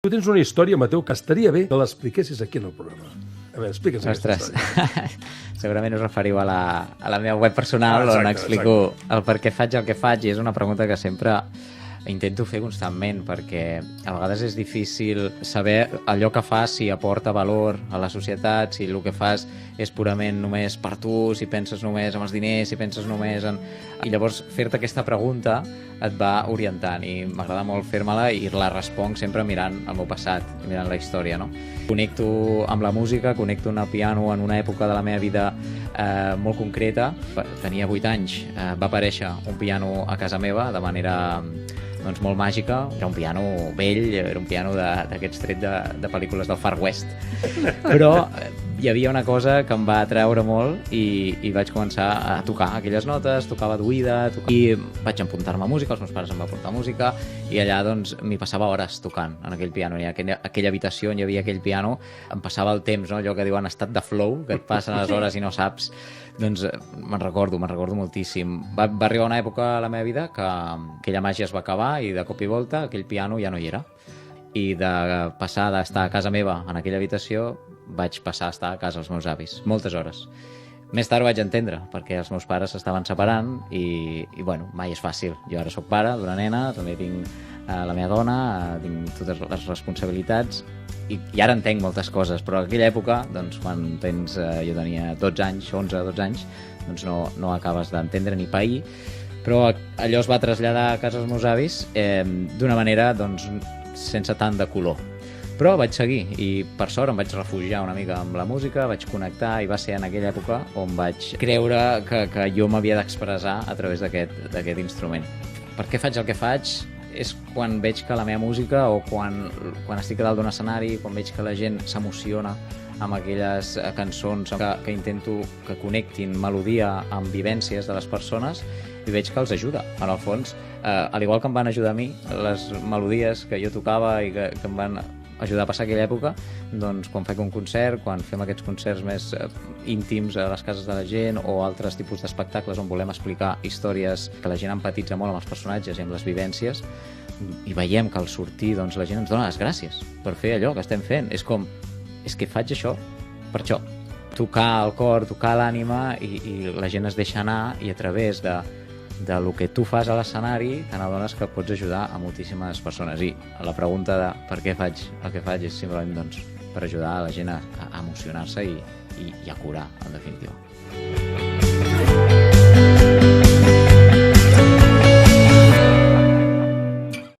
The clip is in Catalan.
Tu tens una història, Mateu, que estaria bé que l'expliquessis aquí en el programa. A veure, explica'ns aquesta història. Segurament us referiu a la meva web personal, on explico el per què faig el que faig, i és una pregunta que sempre intento fer constantment, perquè a vegades és difícil saber allò que fas si aporta valor a la societat, si el que fas és purament només per tu, si penses només en els diners, si penses només en... I llavors fer-te aquesta pregunta et va orientant, i m'agrada molt fer-me-la i la responc sempre mirant el meu passat, mirant la història, no? Connecto amb la música, connecto amb el piano en una època de la meva vida molt concreta. Tenia 8 anys, va aparèixer un piano a casa meva de manera molt màgica. Era un piano vell, era un piano d'aquests tret de pel·lícules del Far West. Però hi havia una cosa que em va atraure molt i vaig començar a tocar aquelles notes, tocava d'oïda, i vaig apuntar-me a música, els meus pares em van portar música, i allà m'hi passava hores tocant en aquell piano. I aquella habitació on hi havia aquell piano em passava el temps, no? Allò que diuen estat de flow, que et passen les hores i no saps. Doncs me'n recordo moltíssim. Va arribar una època a la meva vida que aquella màgia es va acabar i de cop i volta aquell piano ja no hi era. I de passar d'estar a casa meva en aquella habitació vaig passar a estar a casa dels meus avis, moltes hores. Més tard ho vaig entendre, perquè els meus pares s'estaven separant i bueno, mai és fàcil. Jo ara soc pare d'una nena, també tinc la meva dona, tinc totes les responsabilitats i ara entenc moltes coses, però en aquella època, doncs, quan tens, jo tenia 12 anys, 11-12 anys, doncs no acabes d'entendre ni pair, però allò es va traslladar a casa dels meus avis d'una manera, doncs, sense tant de color. Però vaig seguir i per sort em vaig refugiar una mica amb la música, vaig connectar i va ser en aquella època on vaig creure que jo m'havia d'expressar a través d'aquest instrument. Per què faig el que faig? És quan veig que la meva música o quan estic a dalt d'un escenari, quan veig que la gent s'emociona amb aquelles cançons que intento que connectin melodia amb vivències de les persones i veig que els ajuda. En el fons, al igual que em van ajudar a mi, les melodies que jo tocava i que em van ajudar a passar aquella època, doncs quan faig un concert, quan fem aquests concerts més íntims a les cases de la gent o altres tipus d'espectacles on volem explicar històries que la gent empatitza molt amb els personatges i amb les vivències, i veiem que al sortir doncs, la gent ens dona les gràcies per fer allò que estem fent. És que faig això per això. Tocar el cor, tocar l'ànima i la gent es deixa anar i a través de lo que tu fas a l'escenari te n'adones que pots ajudar a moltíssimes persones. I la pregunta de per què faig el que faig és simplement doncs, per ajudar a la gent a emocionar-se i a curar, en definitiva.